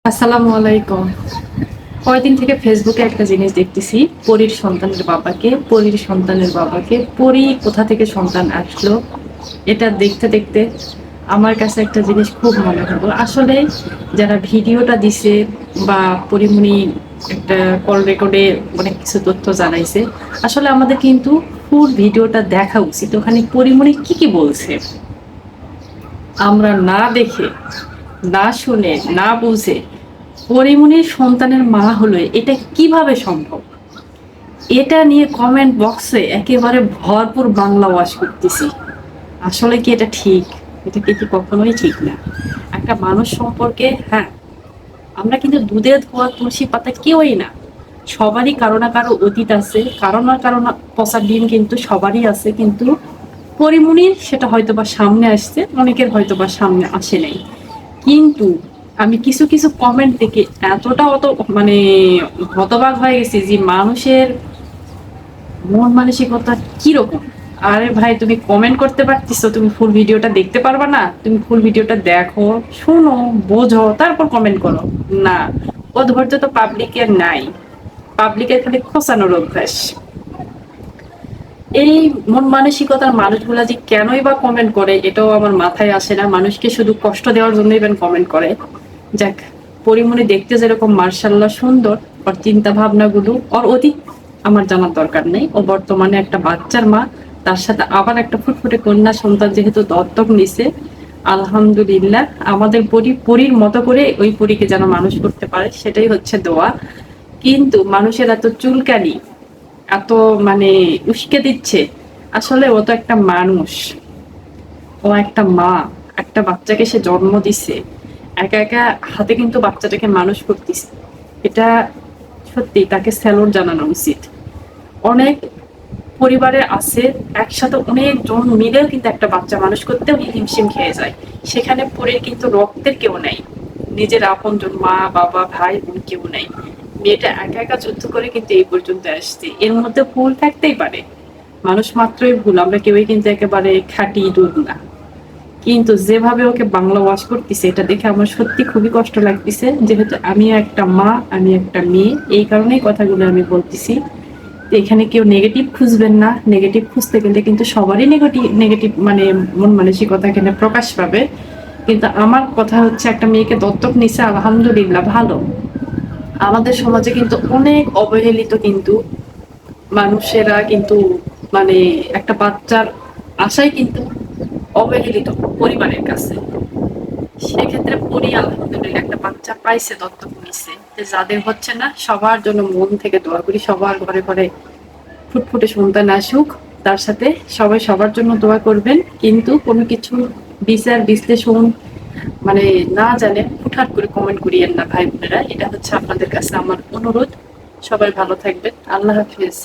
আসসালামু আলাইকুম। কয়দিন থেকে ফেসবুকে একটা জিনিস দেখতেছি, পরীর সন্তানের বাবাকে পরী কোথা থেকে সন্তান আসলো। এটা দেখতে দেখতে আমার কাছে একটা জিনিস খুব মনে হলো। আসলে যারা ভিডিওটা দিছে বা পরীমণি একটা কল রেকর্ডে অনেক কিছু তথ্য জানাইছে, আসলে আমাদের কিন্তু ফুল ভিডিওটা দেখা উচিত। ওখানে পরীমণি কি কি বলছে আমরা না দেখে, না শুনে, না বুঝে পরীমনির সন্তানের মা হলো, এটা কিভাবে সম্ভব? এটা নিয়ে কমেন্ট বক্সে একেবারে ভরপুর বাংলা ওয়াশ করতেছি। আসলে কি এটা ঠিক? এটা কিন্তু কখনোই ঠিক না। একটা মানুষ সম্পর্কে, হ্যাঁ, আমরা কিন্তু দুধে ধোয়া তুলসী পাতা কেউই না। সবারই কারো না কারো অতীত আছে, কারো না কারো না পচা ডিম কিন্তু সবারই আছে। কিন্তু পরিমণির সেটা হয়তো বা সামনে আসছে, অনেকের হয়তো বা সামনে আসে নাই। কিন্তু আমি কিছু কিছু কমেন্ট দেখে এতটা মানে হতবাক হয়ে গেছি যে মানুষের মন মানসিকতা কিরকম। আরে ভাই, তুমি কমেন্ট করতে পারতিস, তুমি ফুল ভিডিওটা দেখতে পারবা না? তুমি ফুল ভিডিওটা দেখো, শোনো, বোঝো, তারপর কমেন্ট করো। না, ও ধৈর্য তো পাবলিকের নাই। পাবলিকের খালি খোঁচানোর অভ্যাস। এই মন মানসিকতার মানুষগুলা যে কেনই বা কমেন্ট করে, এটাও আমার মাথায় আসে না। মানুষকে শুধু কষ্ট দেওয়ার জন্যই কমেন্ট করে। যাক, পরিমণি দেখতে যেরকম মার্শাল্লাহ সুন্দর, ওর চিন্তা ভাবনাগুলো, ওর অতীত আমার জানার দরকার নেই। ও বর্তমানে একটা বাচ্চার মা, তার সাথে আবার একটা ফুটফুটে কন্যা সন্তান যেহেতু দত্তক নিছে, আলহামদুলিল্লাহ। আমাদের পরীর মতো করে ওই পরীকে যেন মানুষ করতে পারে, সেটাই হচ্ছে দোয়া। কিন্তু মানুষের এত চুলকানি, এত মানে উস্কে দিচ্ছে। আসলে ও তো একটা মানুষ, ও একটা মা, একটা বাচ্চাকে সে জন্ম দিছে, একা একা হাতে কিন্তু বাচ্চাটাকে মানুষ করতেছে। এটা সত্যি তাকে স্যালুট জানানো উচিত। অনেক পরিবারে আছে একসাথে অনেক জন মিলেও কিন্তু একটা বাচ্চা মানুষ করতেও হিমশিম খেয়ে যায়। সেখানে পরে কিন্তু রক্তের কেউ নাই, নিজের আপনজন মা বাবা ভাই বোন কেউ নাই। মেয়েটা একা একা যুদ্ধ করে কিন্তু এই পর্যন্ত আসছে। এর মধ্যে ভুল থাকতেই পারে, মানুষ মাত্রই ভুল, আমরা কেউই কিন্তু একেবারে খাঁটি দুধ না। কিন্তু যেভাবে ওকে বাংলা ওয়াশ করতেছে, এটা দেখে আমার সত্যি খুবই কষ্ট লাগতেছে। যেহেতু আমি একটা মা, আমি একটা মেয়ে, এই কারণেই কথাগুলো আমি বলতেছি। এখানে কেউ নেগেটিভ খুঁজবেন না। নেগেটিভ খুঁজতে গেলে কিন্তু সবারই নেগেটিভ নেগেটিভ মানে মন মানসিকতা এখানে প্রকাশ পাবে। কিন্তু আমার কথা হচ্ছে, একটা মেয়েকে দত্তক নিছে, আলহামদুলিল্লাহ, ভালো। আমাদের সমাজে কিন্তু অনেক অবহেলিত কিন্তু মানুষেরা কিন্তু মানে একটা বাচ্চার আশায় কিন্তু অবহেলিত পরিবারের কাছে। সেক্ষেত্রে পরি আলহামদুলিল্লাহ একটা বাচ্চা পাইছে, দত্তক নিছে। যাদের হচ্ছে না, সবার জন্য মন থেকে দোয়া করি, সবার ঘরে ঘরে ফুটফুটে সন্তান আসুক। তার সাথে সবাই সবার জন্য দোয়া করবেন। কিন্তু কোনো কিছু বিচার বিশ্লেষণ মানে না জানে হুটহাট করে কমেন্ট করিয়েন না ভাই বোনেরা। এটা হচ্ছে আপনাদের কাছে আমার অনুরোধ। সবাই ভালো থাকবেন। আল্লাহ হাফিজ।